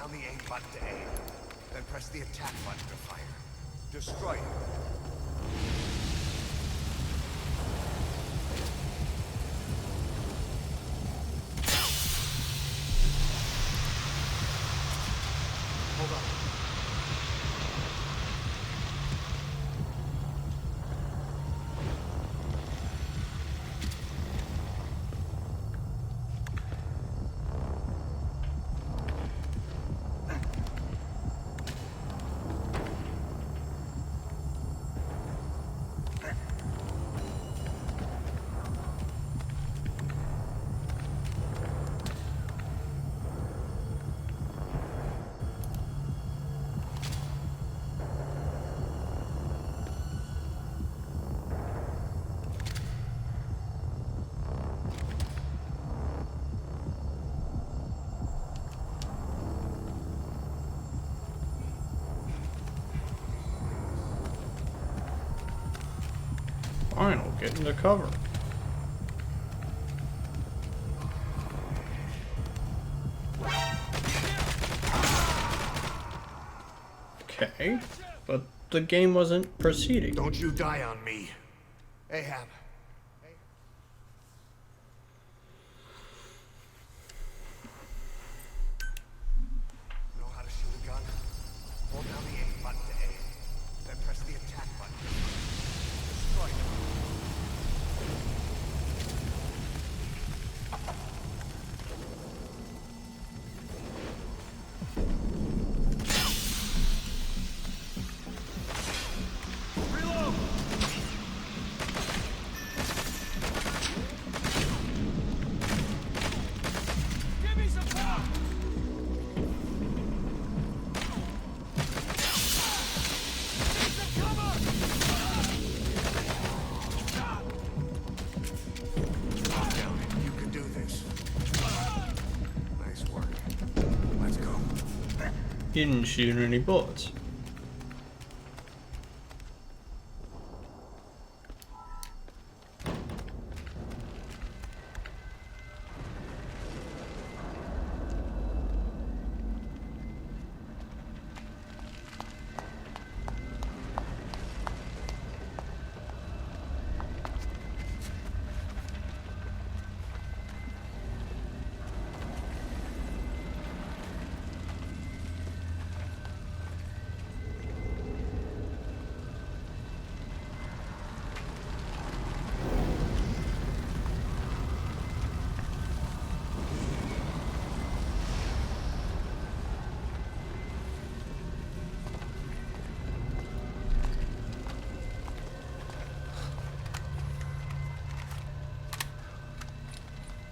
down the A button to aim, then press the attack button to fire. Destroy it. Hold on. Fine, get into cover. Okay, but the game wasn't proceeding. Don't you die on me, Ahab. Know how to shoot a gun? Hold down the A button to aim, then press the attack button. Destroy it. Reload! Give me some power! Need some cover! Calm down. You can do this. Nice work. Let's go. He didn't shoot any bullets.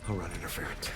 I'll run interference.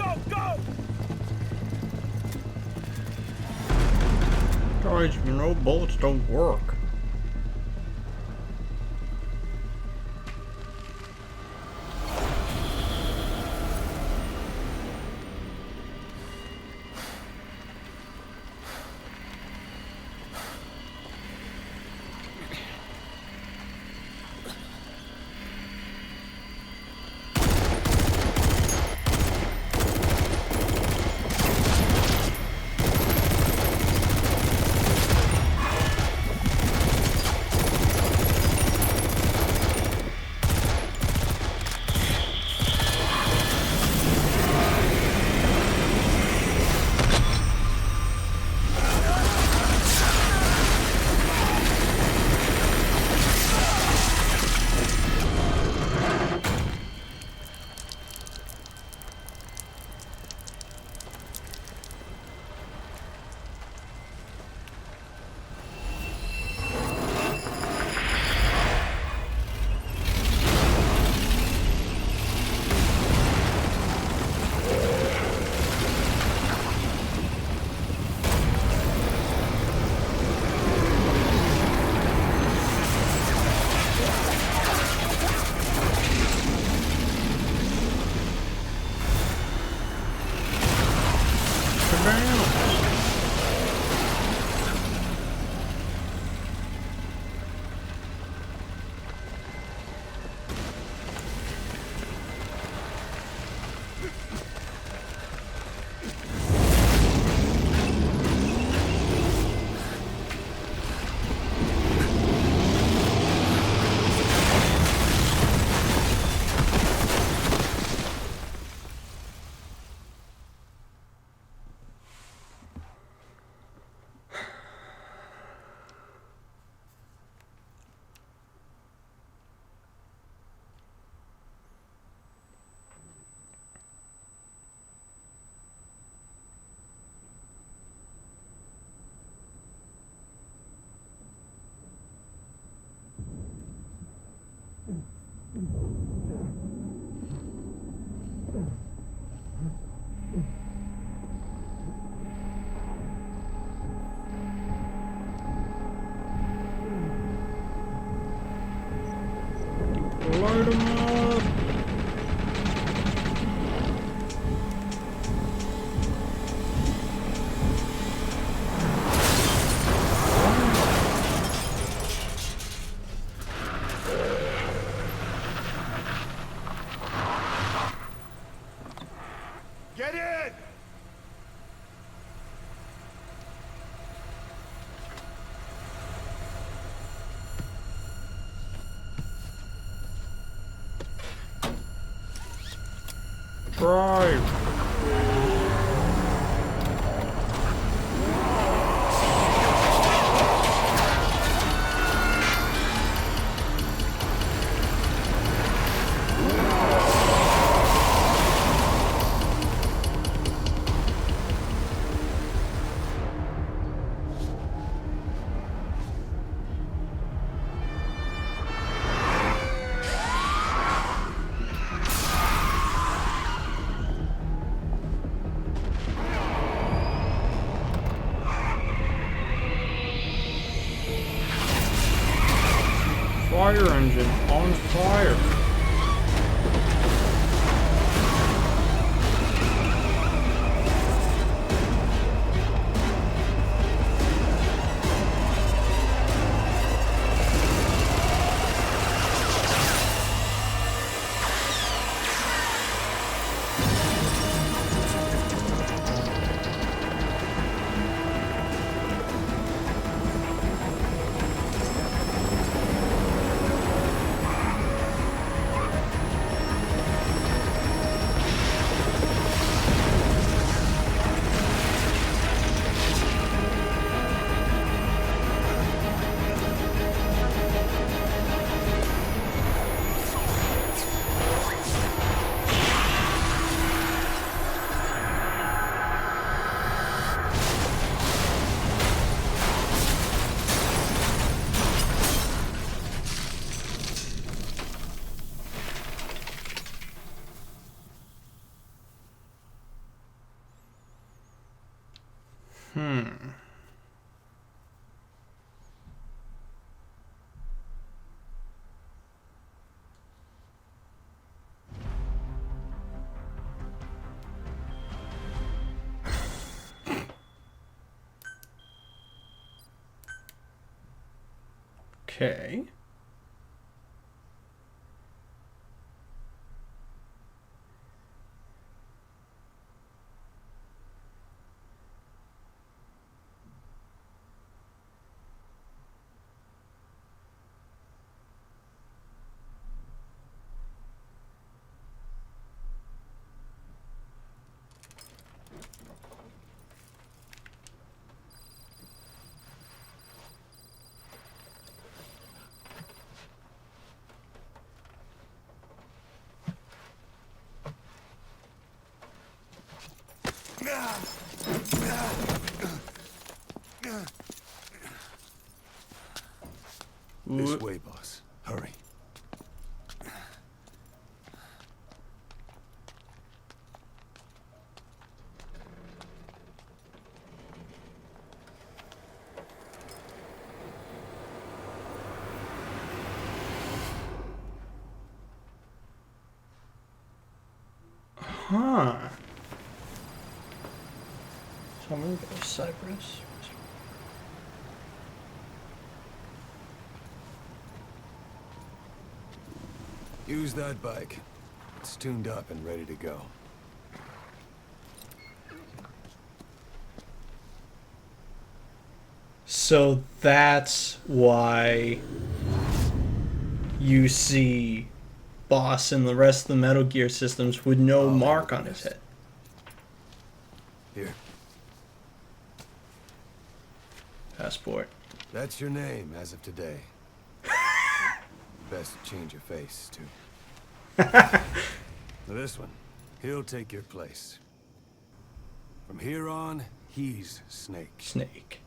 Go! Guys, you know bullets don't work. Light 'em up! Get in! Drive! Okay. This way, boss. Hurry. Huh. So I'm gonna go to Cyprus. Use that bike. It's tuned up and ready to go. So that's why you see Boss and the rest of the Metal Gear systems with no mark on his head. Here. Passport. That's your name as of today. Best change your face, too. This one, he'll take your place. From here on, he's Snake. Snake.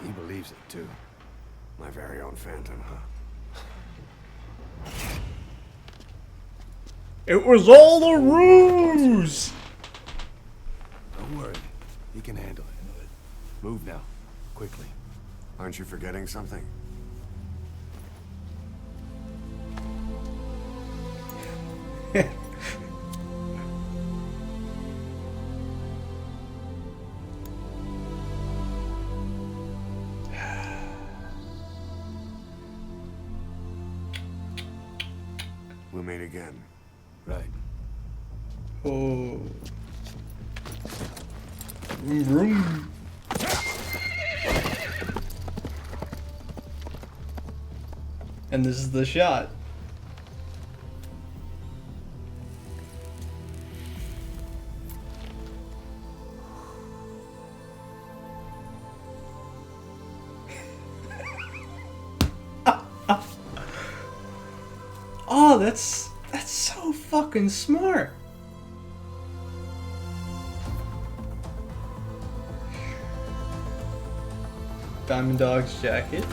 He believes it, too. My very own Phantom, huh? It was all a ruse! Don't worry. He can handle it. Move now. Quickly. Aren't you forgetting something? We'll meet again. Right. Oh. Vroom, vroom. And this is the shot. Oh, that's so fucking smart. Diamond Dog's jacket.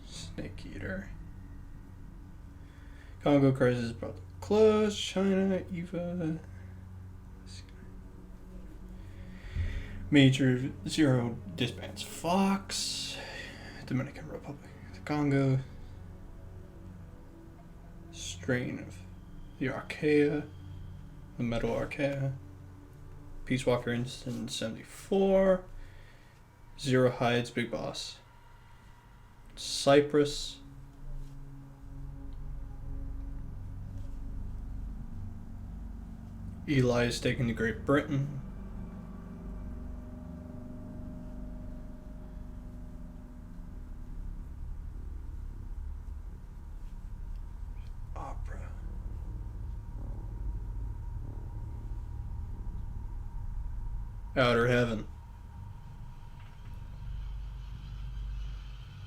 Snake Eater. Congo crisis brought to close. China, Eva. Major Zero disbands Fox. Dominican Republic. The Congo. Strain of the Archaea. The Metal Archaea. Peace Walker Instant 74. Zero hides Big Boss. Cyprus. Eli is taken to Great Britain. Outer Heaven.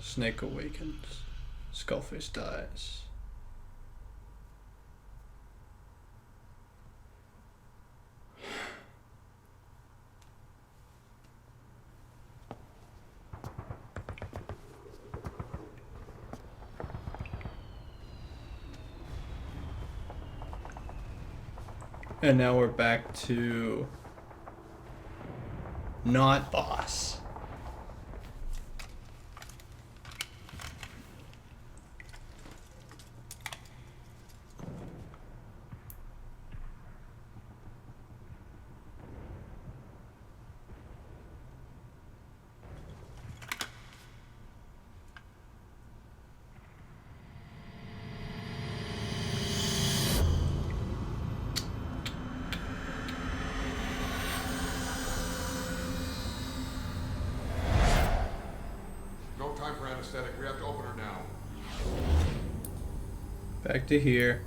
Snake awakens. Skullface dies. And now we're back to not boss. No time for anesthetic. We have to open her now. Back to here.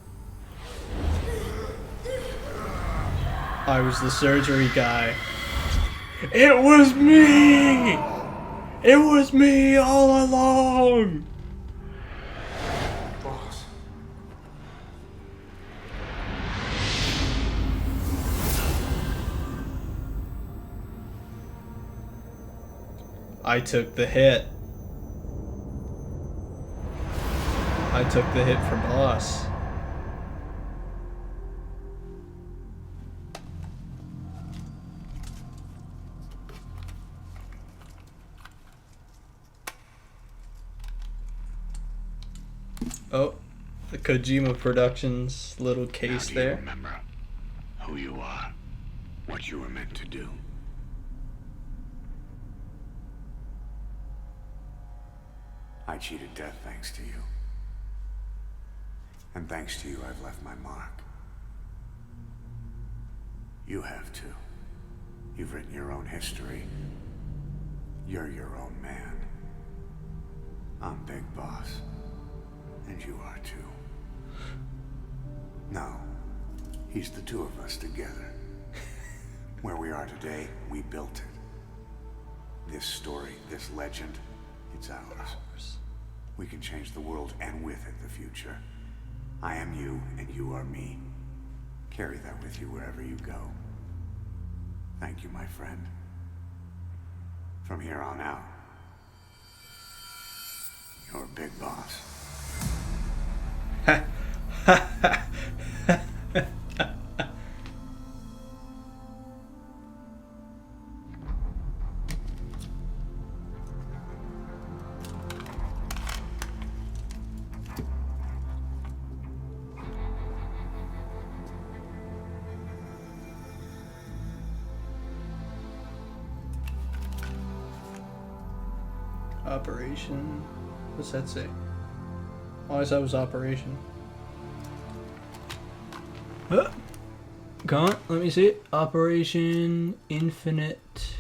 I was the surgery guy. It was me! It was me all along! Boss. I took the hit. I took the hit for boss. Oh, the Kojima Productions little case Now, do there. you remember who you are, what you were meant to do? I cheated death thanks to you. And thanks to you, I've left my mark. You have too. You've written your own history. You're your own man. I'm Big Boss. And you are too. No. He's the two of us together. Where we are today, we built it. This story, this legend, it's ours. We can change the world and with it the future. I am you and you are me. Carry that with you wherever you go. Thank you, my friend. From here on out, you're Big Boss. Operation. What's that say? Oh, I thought it was Operation. Come on, let me see it. Operation Infinite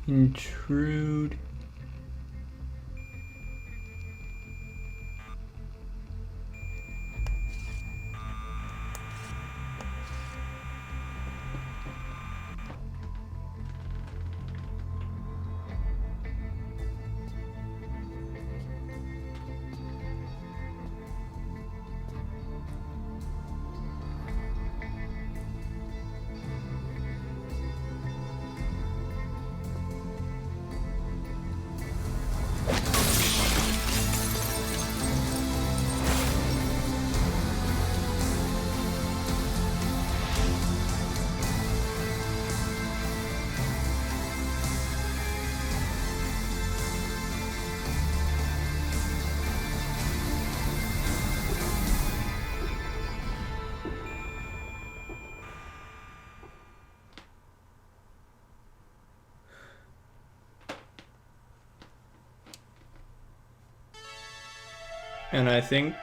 Intrude. And I think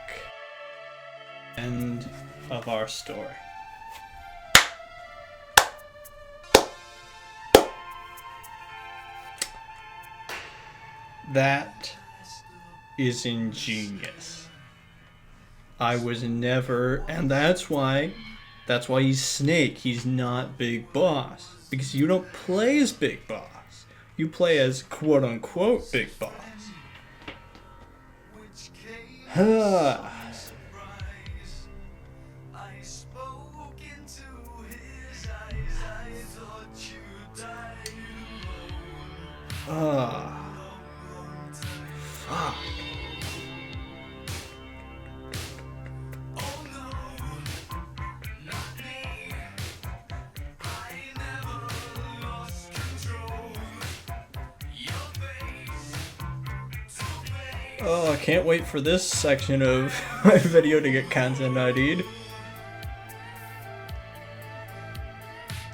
end of our story. That is ingenious. I was never, and that's why That's why he's Snake. He's not Big Boss. Because you don't play as Big Boss. You play as quote-unquote Big Boss. Huh. Fuck. Oh, I can't wait for this section of my video to get content ID'd.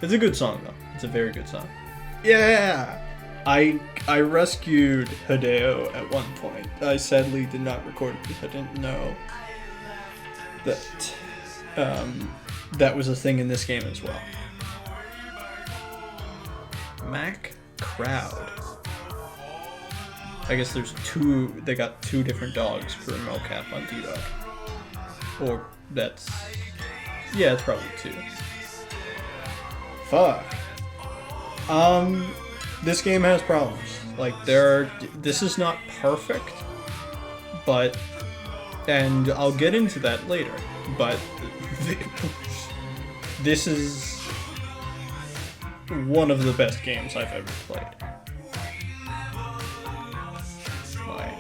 It's a good song though. It's a very good song. Yeah! I rescued Hideo at one point. I sadly did not record it because I didn't know that that was a thing in this game as well. Mac Crowd. I guess there's two, they got two different dogs for mocap on D-Dog. Or that's, yeah, it's probably two. Fuck. This game has problems. Like, this is not perfect, but, and I'll get into that later, but this is one of the best games I've ever played. Like,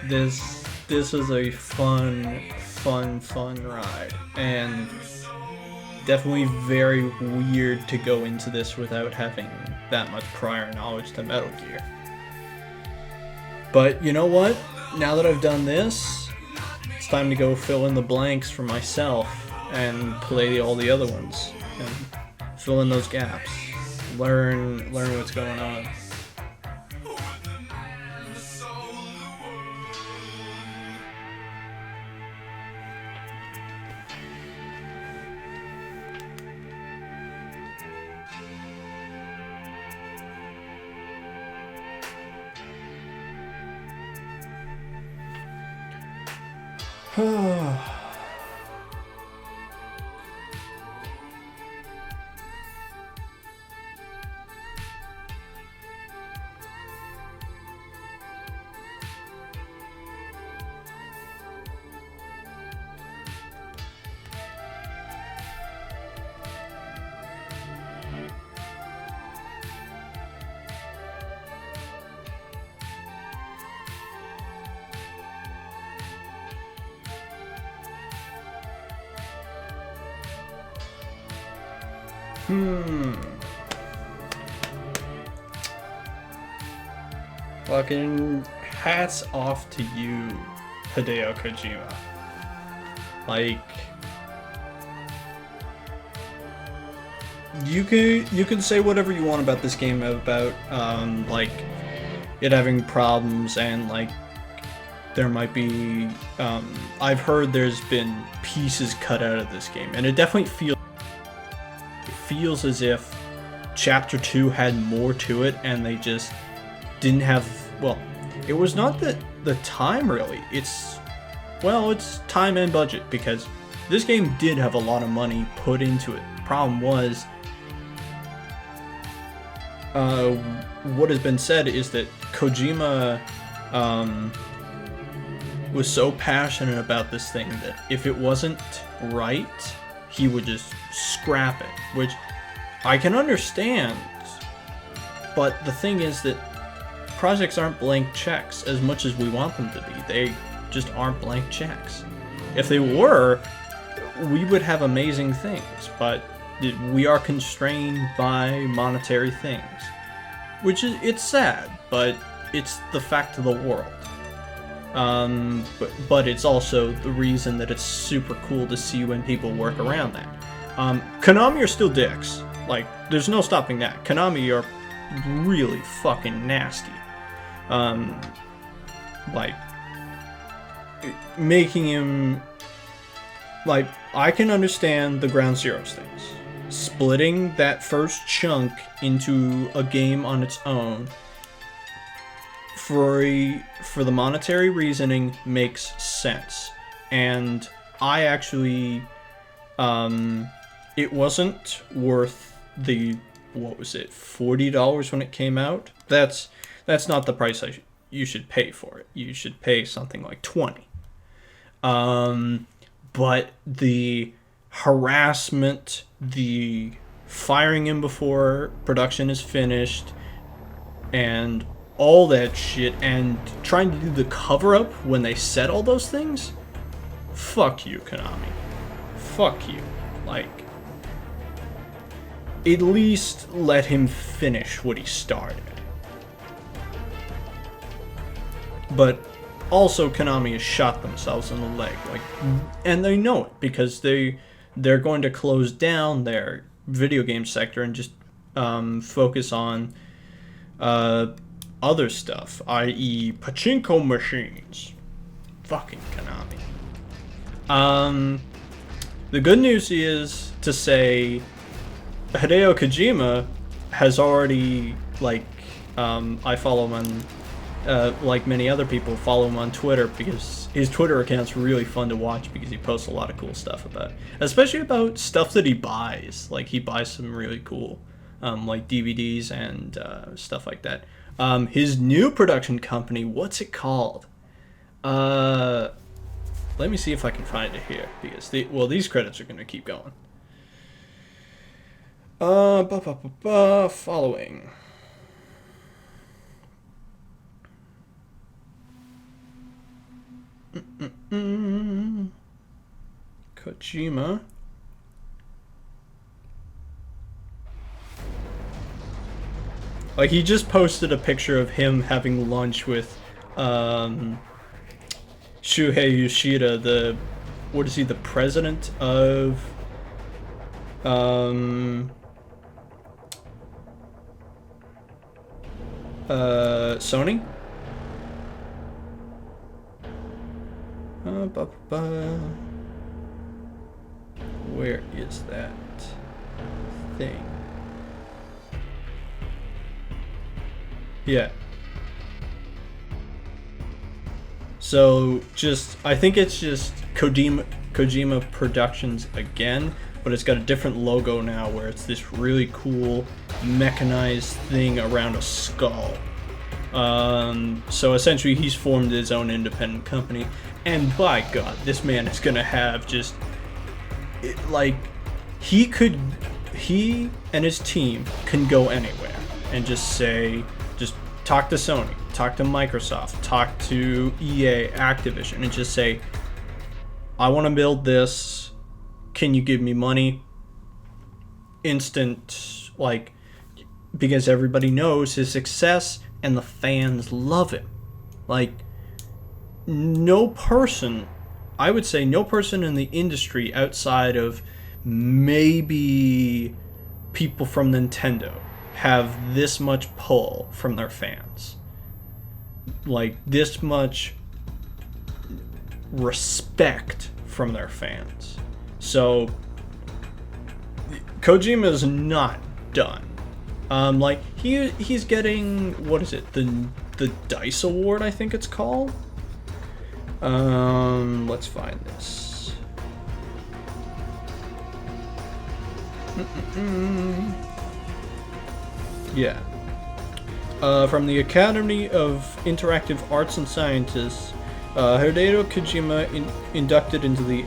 this is a fun ride, and definitely very weird to go into this without having that much prior knowledge to Metal Gear. But you know what? Now that I've done this, it's time to go fill in the blanks for myself and play all the other ones and fill in those gaps. Learn what's going on. Fucking hats off to you, Hideo Kojima. Like, you can say whatever you want about this game, about like it having problems, and like there might be I've heard there's been pieces cut out of this game, and it definitely feels as if Chapter 2 had more to it, and they just didn't have, well, it was not the time really, it's time and budget, because this game did have a lot of money put into it. Problem was, what has been said is that Kojima was so passionate about this thing that if it wasn't right, he would just scrap it, which I can understand, but the thing is that projects aren't blank checks as much as we want them to be. They just aren't blank checks. If they were, we would have amazing things, but we are constrained by monetary things, which is, it's sad, but it's the fact of the world. But it's also the reason that it's super cool to see when people work around that. Konami are still dicks. Like, there's no stopping that. Konami are really fucking nasty. Like, making him, like, I can understand the Ground Zeroes things. Splitting that first chunk into a game on its own for the monetary reasoning makes sense. And I actually It wasn't worth the, what was it, $40 when it came out. That's not the price you should pay for it. You should pay something like $20. But the harassment, the firing him before production is finished, and all that shit, and trying to do the cover-up when they said all those things, fuck you, Konami. Fuck you. Like, at least let him finish what he started. But also, Konami has shot themselves in the leg, like, and they know it because they're going to close down their video game sector and just focus on other stuff, i.e., pachinko machines. Fucking Konami. The good news is to say Hideo Kojima has already, like, I follow him on, like many other people, follow him on Twitter because his Twitter account's really fun to watch because he posts a lot of cool stuff about, especially about stuff that he buys. Like, he buys some really cool, like DVDs and stuff like that. His new production company, what's it called? Let me see if I can find it here because these credits are gonna keep going. Following. Kojima. Like, he just posted a picture of him having lunch with Shuhei Yoshida, the president of Sony? Where is that thing? Yeah. So I think it's just Kojima Productions again, but it's got a different logo now where it's this really cool mechanized thing around a skull. So essentially he's formed his own independent company, and by God, this man is gonna have just, like, he and his team can go anywhere and just say, just talk to Sony, talk to Microsoft, talk to EA, Activision, and just say, I want to build this, can you give me money? Instant, like, because everybody knows his success and the fans love him. Like, no person in the industry outside of maybe people from Nintendo have this much pull from their fans. Like, this much respect from their fans. So Kojima is not done. Like, he's getting, what is it, the DICE Award, I think it's called. Let's find this. Yeah. From the Academy of Interactive Arts and Sciences, Hideo Kojima inducted into the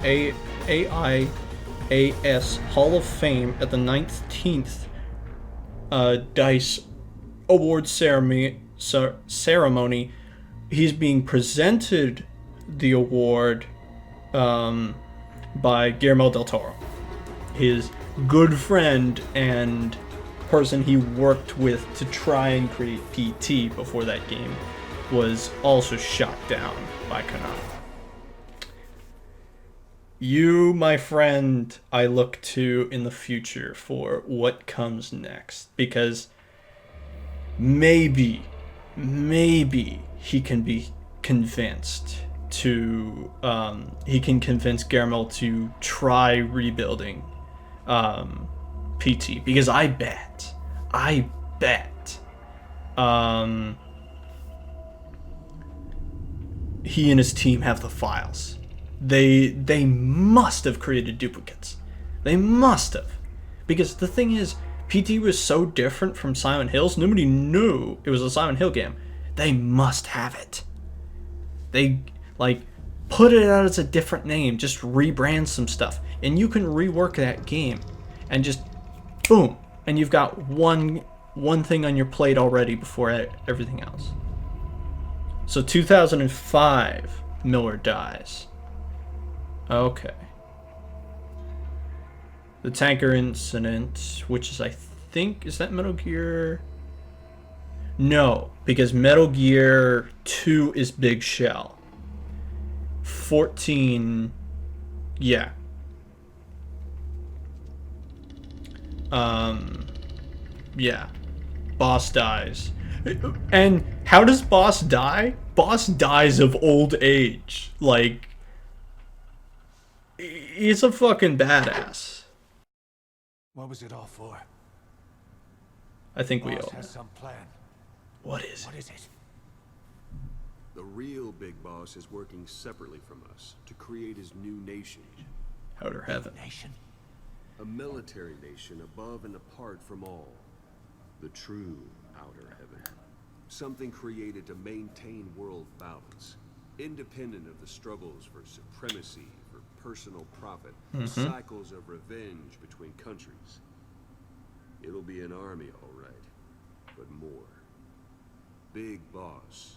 AIAS Hall of Fame at the 19th DICE Award ceremony. He's being presented the award by Guillermo del Toro, his good friend and person he worked with to try and create PT before that game was also shot down by Konami. You, my friend, I look to in the future for what comes next, because maybe he can be convinced to he can convince Guillermo to try rebuilding PT, because I bet he and his team have the files. They must have created duplicates. They must have. Because the thing is, PT was so different from Silent Hills, nobody knew it was a Silent Hill game. They must have it. They, like, put it out as a different name, just rebrand some stuff, and you can rework that game, and just, boom, and you've got one thing on your plate already before everything else. So 2005, Miller dies. Okay. The tanker incident, which is, I think, is that Metal Gear? No, because Metal Gear 2 is Big Shell. 14, yeah. Yeah. Boss dies. And how does Boss die? Boss dies of old age. Like, he's a fucking badass. What was it all for? I think we Boss all has know. some plan. What is What it? is it? The real Big Boss is working separately from us to create his new nation. Outer Heaven. Nation? A military nation above and apart from all. The true Outer Heaven. Something created to maintain world balance. Independent of the struggles for supremacy, for personal profit, cycles of revenge between countries. It'll be an army, all right, but more. Big Boss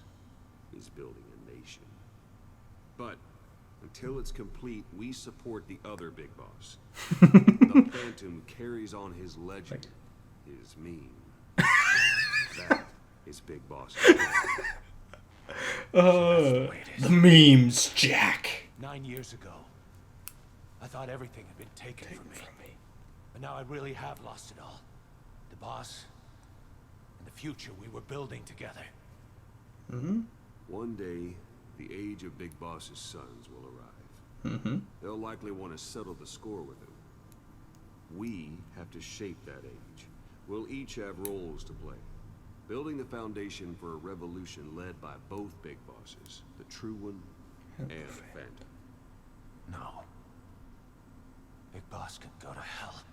is building a nation. But until it's complete, we support the other Big Boss. The Phantom carries on his legend, his meme. That is Big Boss. The memes, Jack. 9 years ago, I thought everything had been taken from me. But now I really have lost it all. The boss, and the future we were building together. One day, the age of Big Boss's sons will arrive. They'll likely want to settle the score with him. We have to shape that age. We'll each have roles to play. Building the foundation for a revolution led by both Big Bosses, the True One and the Phantom. No. Big Boss can go to hell.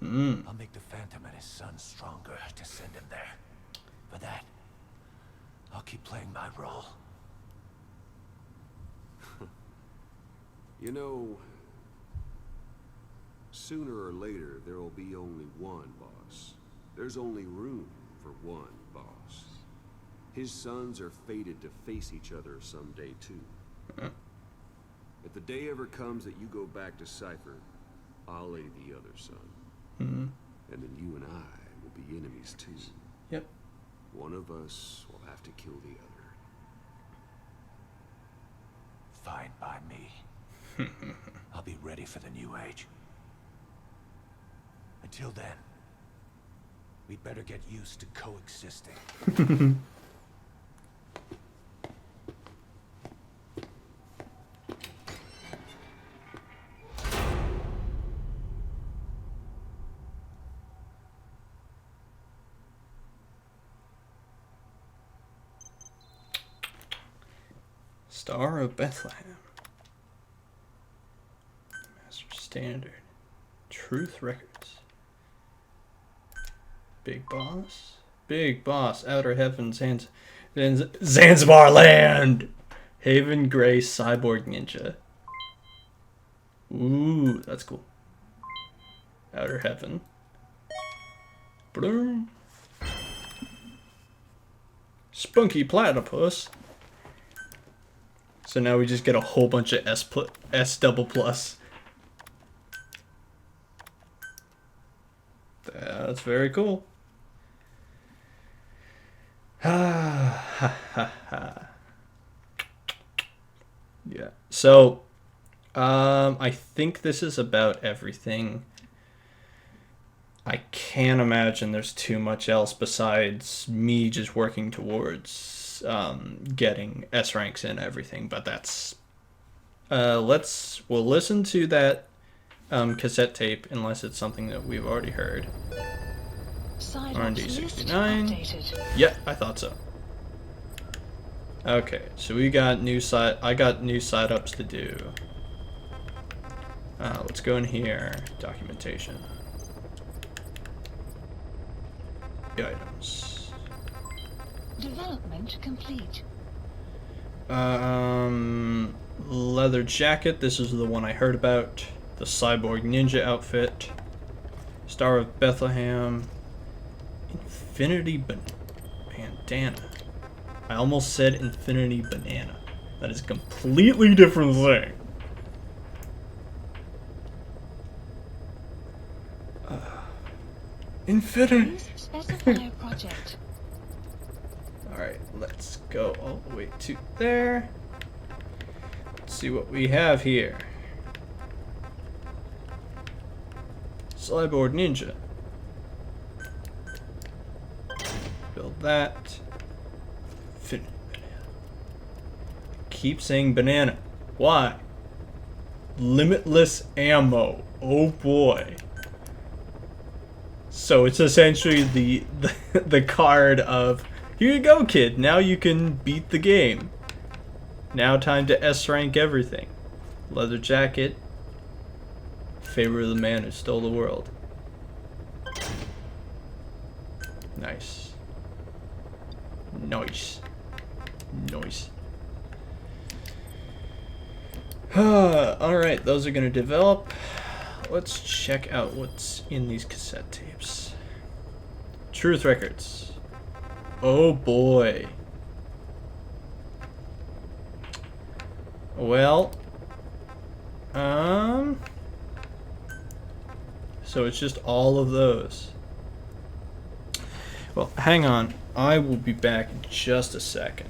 I'll make the Phantom and his son stronger to send him there. For that, I'll keep playing my role. You know, sooner or later, there will be only one boss. There's only room for one boss. His sons are fated to face each other someday, too. If the day ever comes that you go back to Cypher, I'll aid the other son. And then you and I will be enemies, too. Yep. One of us will have to kill the other. Fine by me. I'll be ready for the new age. Until then, we'd better get used to coexisting. Star of Bethlehem. Master Standard. Truth Records. Big Boss. Big Boss. Outer Heaven. Zanzibar Land. Haven Grace Cyborg Ninja. Ooh, that's cool. Outer Heaven. Bloom. Spunky Platypus. So now we just get a whole bunch of S double plus. That's very cool. Yeah. So, I think this is about everything. I can't imagine there's too much else besides me just working towards getting S ranks in everything, but that's we'll listen to that cassette tape unless it's something that we've already heard. R&D 69. Yeah, I thought so. Okay, so we got new side. I got new side ups to do. Let's go in here. Documentation. The items. Development complete. Leather jacket. This is the one I heard about. The cyborg ninja outfit. Star of Bethlehem. Infinity bandana. I almost said infinity banana. That is a completely different thing. Infinity. Please specify a project. Alright, let's go all the way to there. Let's see what we have here. Cyborg ninja. Build that. Infinity banana. Keep saying banana. Why? Limitless ammo. Oh boy. So it's essentially the card of, here you go, kid. Now you can beat the game. Now time to S rank everything. Leather jacket. Favor of the man who stole the world. Nice. Nice. Nice. Alright, those are going to develop. Let's check out what's in these cassette tapes. Truth records. Oh boy. Well, so it's just all of those. Well, hang on. I will be back in just a second.